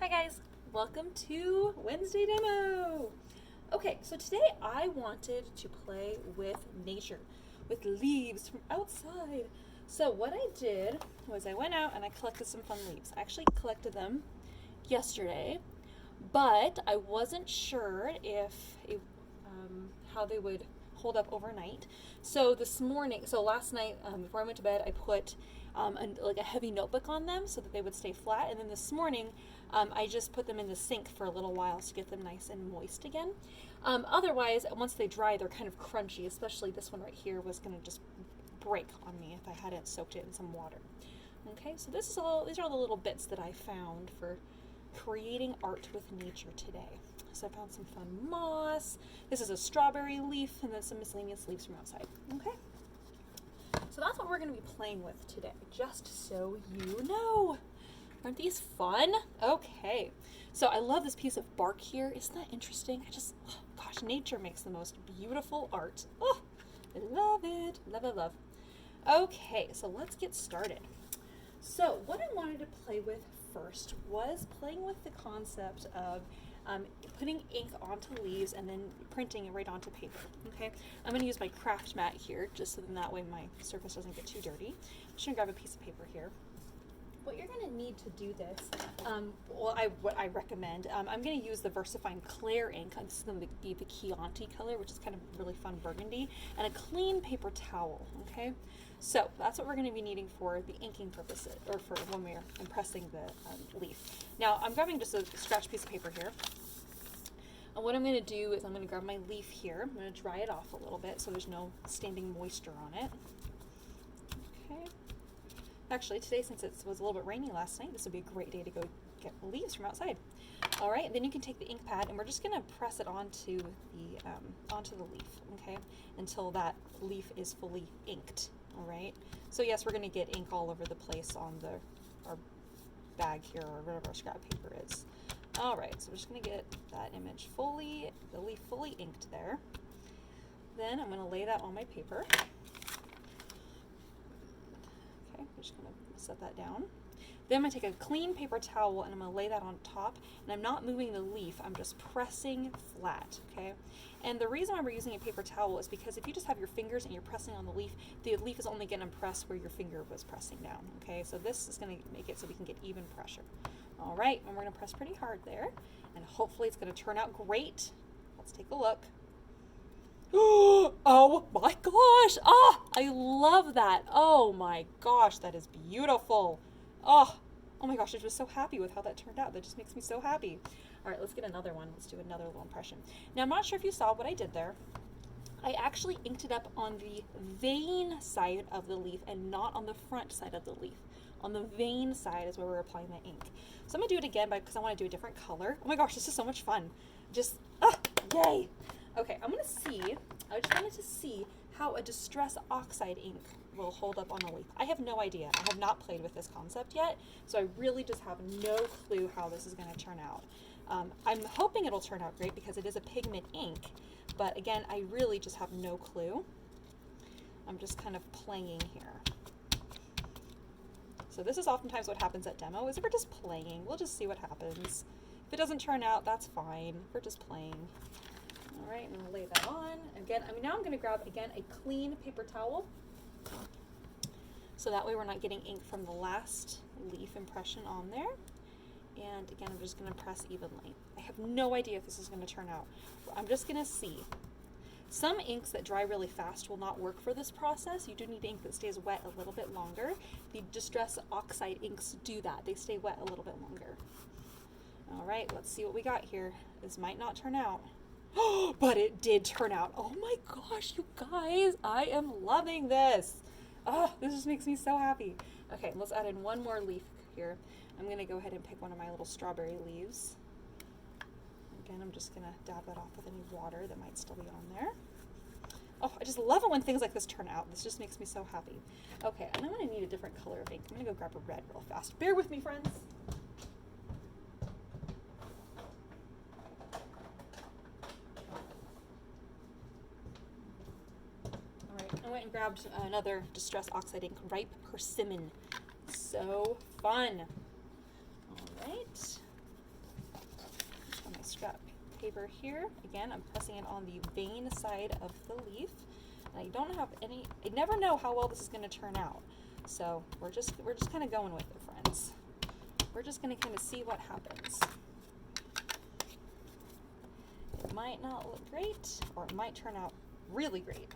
Hi guys, welcome to Wednesday demo. Okay, so today I wanted to play with nature, with leaves from outside. So what I did was I went out and I collected some fun leaves. I actually collected them yesterday, but I wasn't sure if how they would hold up overnight. So last night before I went to bed, I put like a heavy notebook on them so that they would stay flat. And then this morning, I just put them in the sink for a little while to get them nice and moist again. Otherwise, once they dry, they're kind of crunchy, especially this one right here was going to just break on me if I hadn't soaked it in some water. Okay, so these are all the little bits that I found for creating art with nature today. So I found some fun moss. This is a strawberry leaf and then some miscellaneous leaves from outside. Okay. So that's what we're going to be playing with today, just so you know. Aren't these fun? Okay. So I love this piece of bark here. Isn't that interesting? Gosh, nature makes the most beautiful art. Oh, I love it. Love, love, love. Okay, so let's get started. So what I wanted to play with first was playing with the concept of putting ink onto leaves and then printing it right onto paper. Okay, I'm going to use my craft mat here just so that way my surface doesn't get too dirty. I'm just going to grab a piece of paper here. What you're going to need to do this, what I recommend, I'm going to use the VersaFine Clair ink. This is going to be the Chianti color, which is kind of really fun burgundy, and a clean paper towel, okay? So that's what we're going to be needing for the inking purposes, or for when we're impressing the leaf. Now, I'm grabbing just a scratch piece of paper here. And what I'm going to do is I'm going to grab my leaf here. I'm going to dry it off a little bit so there's no standing moisture on it. Okay. Actually, today, since it was a little bit rainy last night, this would be a great day to go get leaves from outside. All right, then you can take the ink pad and we're just going to press it onto the leaf, okay, until that leaf is fully inked. All right. So yes, we're going to get ink all over the place on our bag here or whatever our scrap paper is. All right, so we're just going to get that image the leaf fully inked there. Then I'm going to lay that on my paper. Okay, I'm just going to set that down. Then I'm going to take a clean paper towel and I'm going to lay that on top, and I'm not moving the leaf, I'm just pressing flat, okay? And the reason why we're using a paper towel is because if you just have your fingers and you're pressing on the leaf is only going to press where your finger was pressing down, okay? So this is going to make it so we can get even pressure. All right, and we're going to press pretty hard there, and hopefully it's going to turn out great. Let's take a look. Oh my gosh! Ah, I love that. Oh my gosh, that is beautiful. Oh my gosh, I was so happy with how that turned out. That just makes me so happy. All right, let's get another one. Let's do another little impression. Now, I'm not sure if you saw what I did there. I actually inked it up on the vein side of the leaf and not on the front side of the leaf. On the vein side is where we're applying the ink. So I'm going to do it again because I want to do a different color. Oh my gosh, this is so much fun. Yay! Okay, I just wanted to see how a Distress Oxide ink will hold up on a leaf. I have no idea. I have not played with this concept yet, so I really just have no clue how this is going to turn out. I'm hoping it'll turn out great because it is a pigment ink, but again, I really just have no clue. I'm just kind of playing here. So this is oftentimes what happens at demo, is we're just playing. We'll just see what happens. If it doesn't turn out, that's fine. We're just playing. All right, I'm going to lay that on. Again, now I'm going to grab, again, a clean paper towel. So that way we're not getting ink from the last leaf impression on there. And again, I'm just going to press evenly. I have no idea if this is going to turn out. I'm just going to see. Some inks that dry really fast will not work for this process. You do need ink that stays wet a little bit longer. The Distress Oxide inks do that. They stay wet a little bit longer. All right, let's see what we got here. This might not turn out. But it did turn out. Oh my gosh, you guys, I am loving this. Oh, this just makes me so happy. Okay, let's add in one more leaf here. I'm going to go ahead and pick one of my little strawberry leaves. Again, I'm just going to dab that off with any water that might still be on there. Oh, I just love it when things like this turn out. This just makes me so happy. Okay, and I'm going to need a different color of ink. I'm going to go grab a red real fast. Bear with me, friends. I went and grabbed another Distress Oxide ink, Ripe Persimmon. So fun. All right. scrap paper here. Again, I'm pressing it on the vein side of the leaf. And I don't have any, I never know how well this is going to turn out. So we're just kind of going with it, friends. We're just going to kind of see what happens. It might not look great, or it might turn out really great.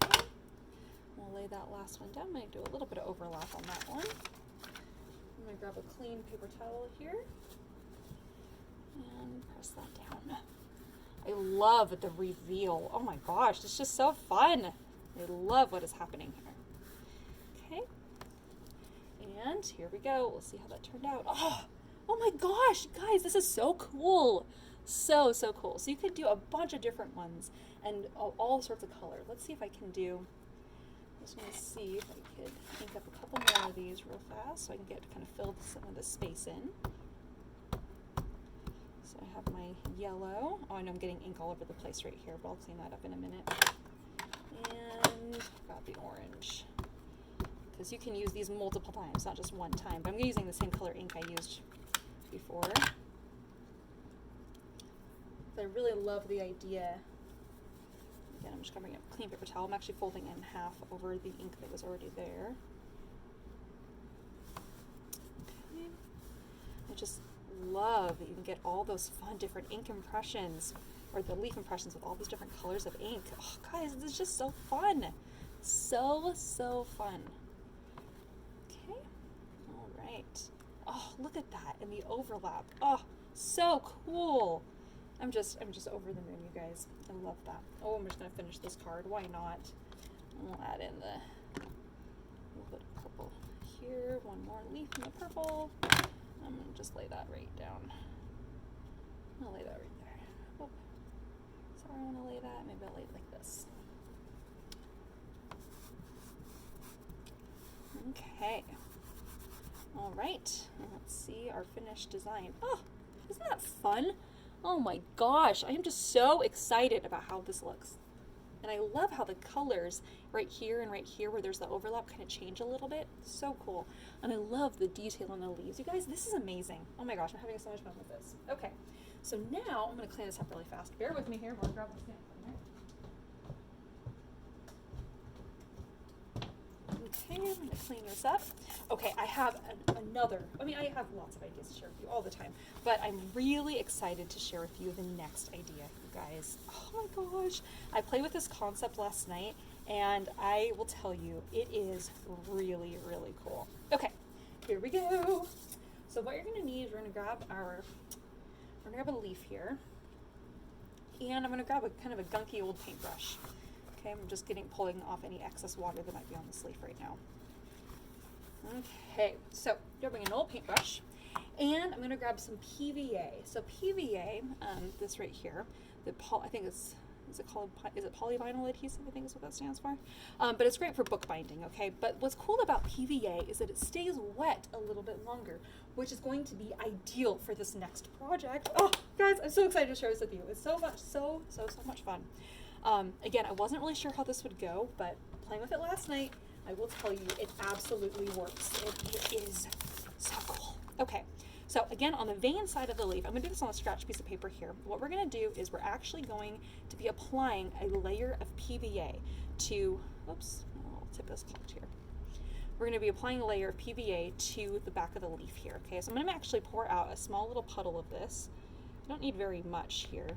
Okay, we'll lay that last one down. I'm going to do a little bit of overlap on that one. I'm going to grab a clean paper towel here and press that down. I love the reveal. Oh my gosh, it's just so fun. I love what is happening here. Okay, and here we go. We'll see how that turned out. Oh my gosh, guys, this is so cool. So cool. So you could do a bunch of different ones and all sorts of color. Let's see if I can do, I just want to see if I could ink up a couple more of these real fast so I can get kind of fill some of the space in. So I have my yellow. Oh, I know I'm getting ink all over the place right here, but I'll clean that up in a minute. And got the orange. Because you can use these multiple times, not just one time. But I'm using the same color ink I used before. I really love the idea. Again, I'm just covering up a clean paper towel. I'm actually folding it in half over the ink that was already there. Okay. I just love that you can get all those fun different ink impressions, or the leaf impressions with all these different colors of ink. Oh, guys, this is just so fun. So fun. Okay. All right. Oh, look at that, and the overlap. Oh, so cool. I'm just over the moon, you guys. I love that. Oh, I'm just gonna finish this card. Why not? We'll add in the little bit of purple here. One more leaf in the purple. I'm gonna just lay that right down. I'll lay that right there. Oh, sorry, I wanna lay that. Maybe I'll lay it like this. Okay. All right. Let's see our finished design. Oh, isn't that fun? Oh my gosh, I am just so excited about how this looks. And I love how the colors right here and right here where there's the overlap kind of change a little bit. So cool. And I love the detail on the leaves. You guys, this is amazing. Oh my gosh, I'm having so much fun with this. Okay, so now I'm going to clean this up really fast. Bear with me here. We'll grab this cleaner. Okay, I'm going to clean this up. Okay, I have another, I have lots of ideas to share with you all the time, but I'm really excited to share with you the next idea, you guys. Oh my gosh. I played with this concept last night, and I will tell you, it is really cool. Okay, here we go. So what you're going to need is we're going to grab a leaf here, and I'm going to grab a kind of a gunky old paintbrush. Okay, I'm just pulling off any excess water that might be on this leaf right now. Okay, so grabbing an old paintbrush, and I'm going to grab some PVA. So PVA, this right here, I think is it polyvinyl adhesive? I think is what that stands for. But it's great for bookbinding, okay? But what's cool about PVA is that it stays wet a little bit longer, which is going to be ideal for this next project. Oh, guys, I'm so excited to share this with you. It's so much fun. Again, I wasn't really sure how this would go, but playing with it last night, I will tell you, it absolutely works. It is so cool. Okay, so again, on the vein side of the leaf, I'm going to do this on a scratch piece of paper here. What we're going to do is we're actually going to be applying a layer of PVA to, oops, I'll tip this clogged here. We're going to be applying a layer of PVA to the back of the leaf here, okay? So I'm going to actually pour out a small little puddle of this. I don't need very much here.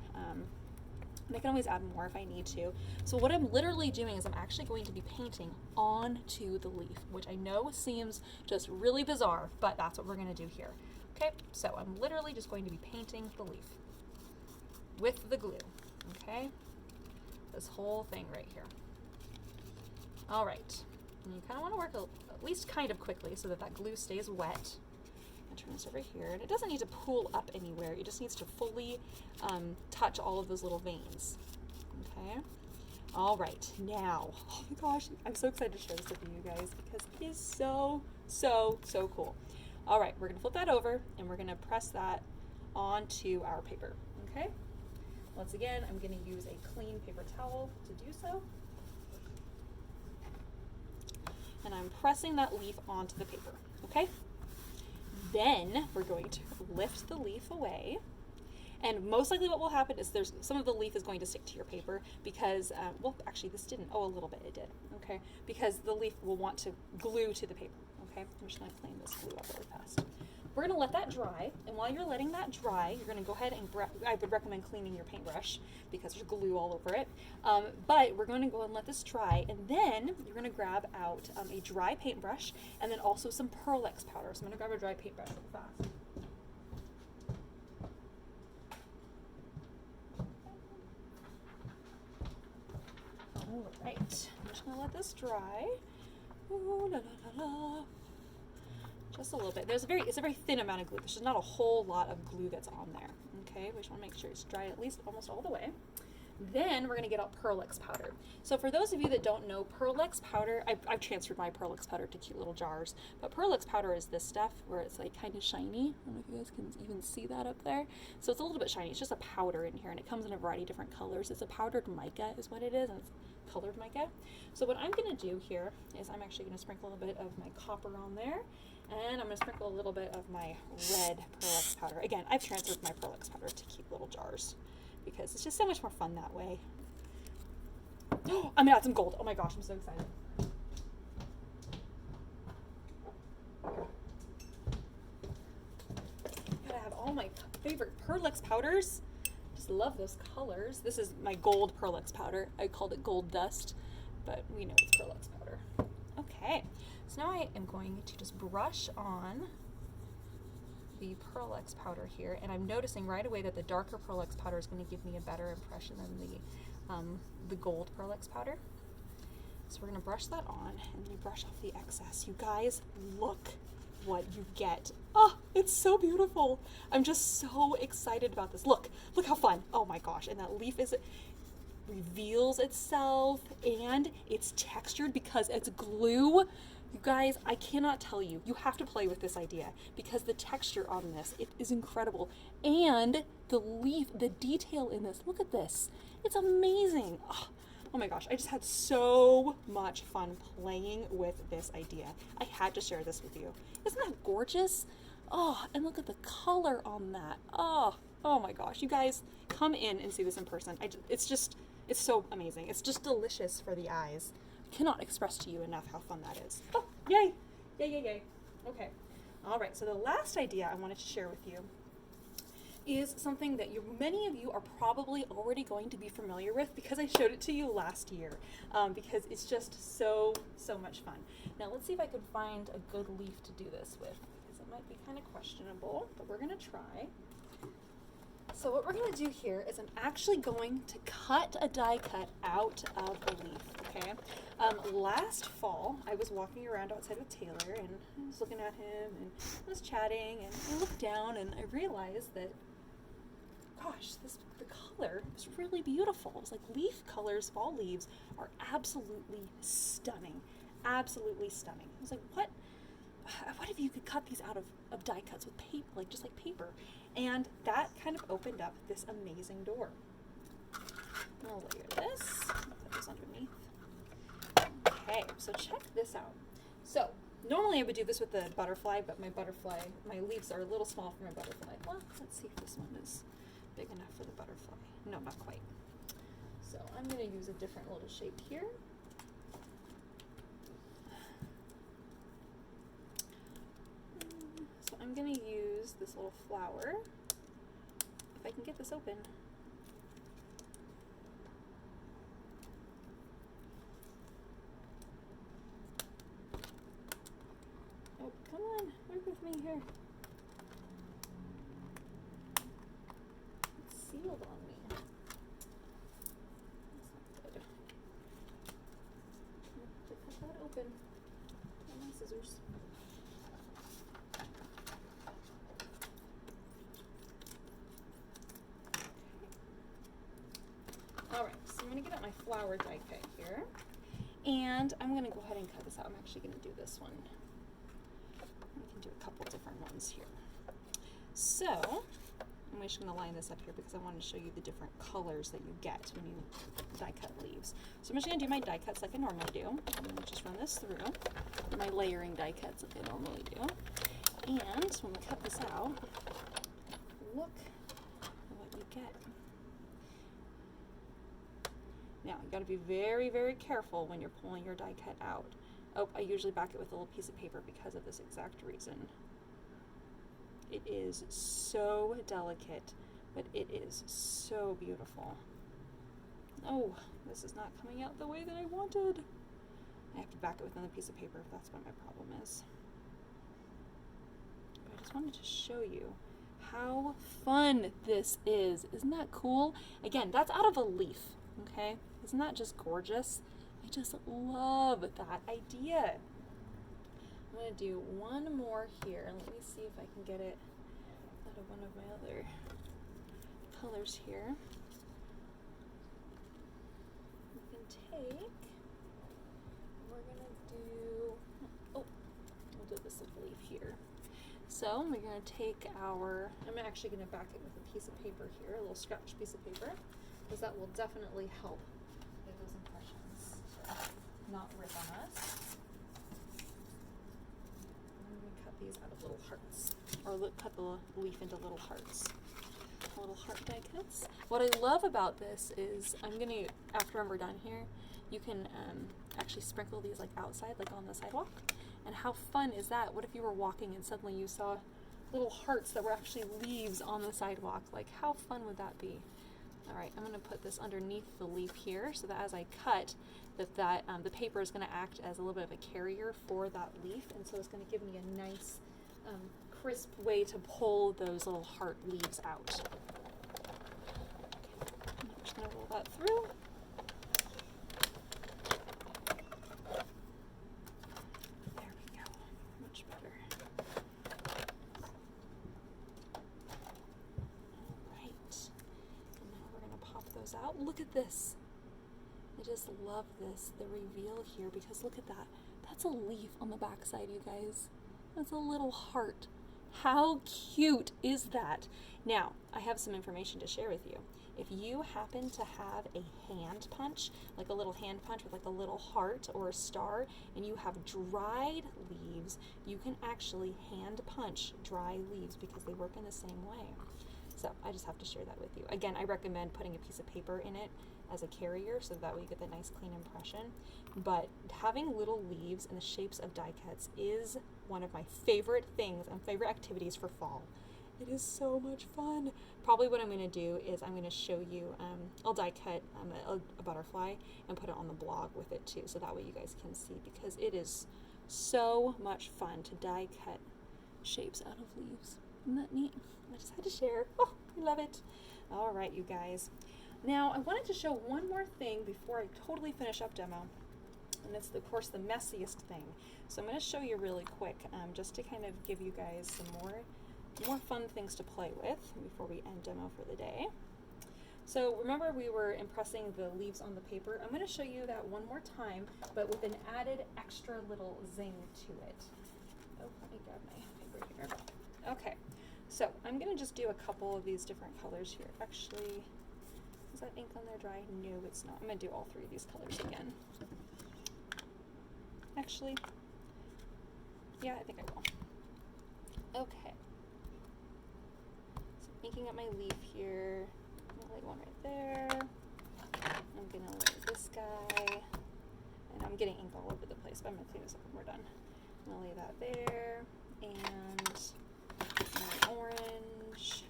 And I can always add more if I need to. So what I'm literally doing is I'm actually going to be painting onto the leaf, which I know seems just really bizarre, but that's what we're going to do here. Okay, so I'm literally just going to be painting the leaf with the glue. Okay, this whole thing right here. All right, and you kind of want to work at least kind of quickly so that that glue stays wet. Turn this over here, and it doesn't need to pool up anywhere. It just needs to fully touch all of those little veins. Okay. All right. Now, oh my gosh, I'm so excited to share this with you guys because it is so cool. All right, we're gonna flip that over, and we're gonna press that onto our paper. Okay. Once again, I'm gonna use a clean paper towel to do so, and I'm pressing that leaf onto the paper. Okay. Then we're going to lift the leaf away. And most likely what will happen is some of the leaf is going to stick to your paper because, well, actually this didn't. Oh, a little bit it did, okay? Because the leaf will want to glue to the paper, okay? I'm just gonna clean this glue up really fast. We're gonna let that dry, and while you're letting that dry, you're gonna go ahead and, I would recommend cleaning your paintbrush because there's glue all over it. But we're gonna go and let this dry, and then you're gonna grab out a dry paintbrush and then also some Pearl-Ex powder. So I'm gonna grab a dry paintbrush real fast. All right, I'm just gonna let this dry. Ooh, la, la, la, la. Just a little bit. It's a very thin amount of glue. There's just not a whole lot of glue that's on there. Okay, we just want to make sure it's dry at least almost all the way. Then we're going to get out Pearl-Ex powder. So for those of you that don't know, Pearl-Ex powder, I've transferred my Pearl-Ex powder to cute little jars, but Pearl-Ex powder is this stuff where it's like kind of shiny. I don't know if you guys can even see that up there. So it's a little bit shiny. It's just a powder in here, and it comes in a variety of different colors. It's a powdered mica is what it is, and it's colored mica. So what I'm going to do here is I'm actually going to sprinkle a little bit of my copper on there, and I'm going to sprinkle a little bit of my red Pearl-Ex powder. Again, I've transferred my Pearl-Ex powder to cute little jars because it's just so much more fun that way. Oh, I'm gonna add some gold. Oh my gosh, I'm so excited. Gotta have all my favorite Pearl-Ex powders. Just love those colors. This is my gold Pearl-Ex powder. I called it gold dust, but we know it's Pearl-Ex powder. Okay, so now I am going to just brush on the Pearl-Ex powder here, and I'm noticing right away that the darker Pearl-Ex powder is going to give me a better impression than the gold Pearl-Ex powder. So we're going to brush that on, and we brush off the excess. You guys, look what you get. Oh, it's so beautiful. I'm just so excited about this. Look how fun. Oh my gosh, and that leaf reveals itself, and it's textured because it's glue. You guys, I cannot tell you. You have to play with this idea because the texture on this, it is incredible. And the leaf, the detail in this, look at this. It's amazing. Oh my gosh, I just had so much fun playing with this idea. I had to share this with you. Isn't that gorgeous? Oh, and look at the color on that. Oh my gosh. You guys, come in and see this in person. It's so amazing. It's just delicious for the eyes. Cannot express to you enough how fun that is. Oh, yay! Yay. Okay. All right, so the last idea I wanted to share with you is something that many of you are probably already going to be familiar with because I showed it to you last year because it's just so much fun. Now let's see if I can find a good leaf to do this with because it might be kind of questionable, but we're going to try. So what we're going to do here is I'm actually going to cut a die cut out of the leaf, okay? Last fall, I was walking around outside with Taylor, and I was looking at him, and I was chatting, and I looked down, and I realized that, gosh, the color is really beautiful. It's like leaf colors, fall leaves are absolutely stunning. Absolutely stunning. I was like, what if you could cut these out of die cuts with paper, just like paper? And that kind of opened up this amazing door. I'll layer this, put this underneath. Okay, so check this out. So normally I would do this with the butterfly, but my leaves are a little small for my butterfly. Well, let's see if this one is big enough for the butterfly. No, not quite. So I'm going to use a different little shape here. So I'm going to use this little flower, if I can get this open. Oh, come on, work with me here. It's sealed on me. That's not good. I have to cut that open. Oh, my scissors. Alright, so I'm going to get out my flower die cut here, and I'm going to go ahead and cut this out. I'm actually going to do this one. We can do a couple different ones here. So, I'm just going to line this up here because I want to show you the different colors that you get when you die cut leaves. So I'm just going to do my die cuts like I normally do. I'm going to just run this through my layering die cuts like I normally do. And when we cut this out, look at what you get. Now, you gotta be very, very careful when you're pulling your die cut out. Oh, I usually back it with a little piece of paper because of this exact reason. It is so delicate, but it is so beautiful. Oh, this is not coming out the way that I wanted. I have to back it with another piece of paper if that's what my problem is. But I just wanted to show you how fun this is. Isn't that cool? Again, that's out of a leaf, okay? Isn't that just gorgeous? I just love that idea. I'm going to do one more here. Let me see if I can get it out of one of my other colors here. We can take, we're going to do, oh, we'll do this leaf here. So we're going to take our, I'm actually going to back it with a piece of paper here, a little scratch piece of paper, because that will definitely help get those impressions not rip on us. I'm going to cut these out of little hearts, or cut the leaf into little hearts. Little heart die cuts. What I love about this is I'm going to, after we're done here, you can actually sprinkle these like outside, like on the sidewalk. And how fun is that? What if you were walking and suddenly you saw little hearts that were actually leaves on the sidewalk? Like, how fun would that be? All right, I'm going to put this underneath the leaf here so that as I cut, the paper is going to act as a little bit of a carrier for that leaf, and so it's going to give me a nice crisp way to pull those little heart leaves out. Okay, I'm just going to roll that through. There we go, much better. All right, and now we're going to pop those out. Look at this. I just love this, the reveal here, because look at that. That's a leaf on the back side, you guys. That's a little heart. How cute is that? Now, I have some information to share with you. If you happen to have a hand punch, like a little hand punch with like a little heart or a star, and you have dried leaves, you can actually hand punch dry leaves because they work in the same way. So I just have to share that with you. Again, I recommend putting a piece of paper in it as a carrier so that way you get that nice clean impression. But having little leaves in the shapes of die cuts is one of my favorite things and favorite activities for fall. It is so much fun. Probably what I'm going to do is I'm going to show you, I'll die cut a butterfly and put it on the blog with it too, so that way you guys can see, because it is so much fun to die cut shapes out of leaves. Isn't that neat? I just had to share. Oh, I love it. All right, you guys. Now, I wanted to show one more thing before I totally finish up demo, and it's, of course, the messiest thing. So I'm going to show you really quick, just to kind of give you guys some more fun things to play with before we end demo for the day. So remember we were impressing the leaves on the paper. I'm going to show you that one more time, but with an added extra little zing to it. Oh, let me grab my paper here. Okay, so I'm going to just do a couple of these different colors here. Actually, is that ink on there dry? No, it's not. I'm going to do all three of these colors again. Actually, yeah, I think I will. Okay. So inking up my leaf here. I'm going to lay one right there. I'm going to lay this guy. And I'm getting ink all over the place, but I'm going to clean this up when we're done. I'm going to lay that there. And my orange.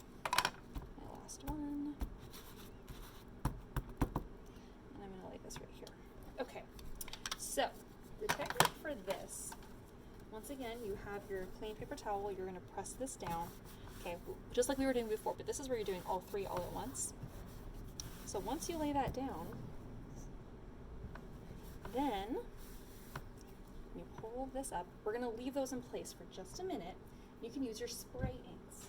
My last one. And I'm going to lay this right here. Okay. So, the technique for this, once again, you have your clean paper towel. You're going to press this down, okay, just like we were doing before, but this is where you're doing all three all at once. So once you lay that down, then you pull this up. We're going to leave those in place for just a minute. You can use your spray inks.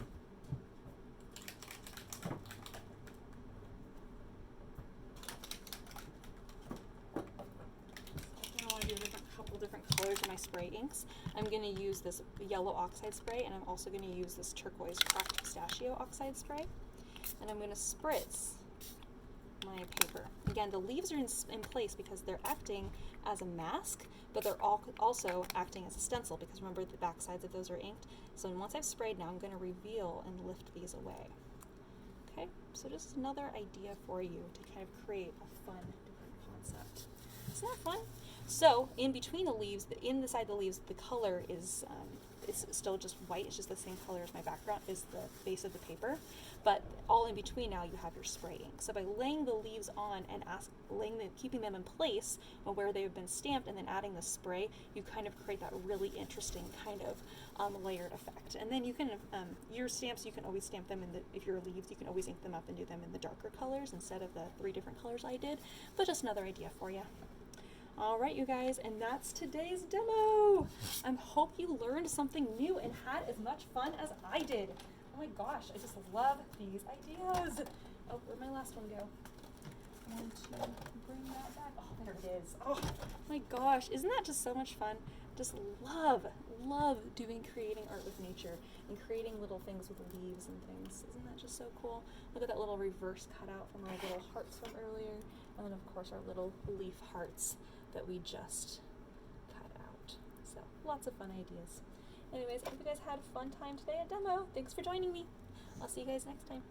Colors of my spray inks. I'm going to use this yellow oxide spray, and I'm also going to use this turquoise cracked pistachio oxide spray, and I'm going to spritz my paper. Again, the leaves are in place because they're acting as a mask, but they're also acting as a stencil because remember the back sides of those are inked. So once I've sprayed now, I'm going to reveal and lift these away. Okay, so just another idea for you to kind of create a fun, different concept. Isn't that fun? So in between the leaves, inside the leaves, the color is it's still just white. It's just the same color as my background is the base of the paper. But all in between now you have your spray ink. So by laying the leaves on and keeping them in place where they have been stamped and then adding the spray, you kind of create that really interesting kind of layered effect. And then you can, your stamps, you can always stamp them if you're leaves, you can always ink them up and do them in the darker colors instead of the 3 different colors I did. But just another idea for you. All right, you guys, and that's today's demo. I hope you learned something new and had as much fun as I did. Oh my gosh, I just love these ideas. Oh, where'd my last one go? I want to bring that back. Oh, there it is. Oh my gosh, isn't that just so much fun? Just love creating art with nature and creating little things with leaves and things. Isn't that just so cool? Look at that little reverse cutout from our little hearts from earlier. And then of course our little leaf hearts that we just cut out. So lots of fun ideas. Anyways, I hope you guys had a fun time today at demo. Thanks for joining me. I'll see you guys next time.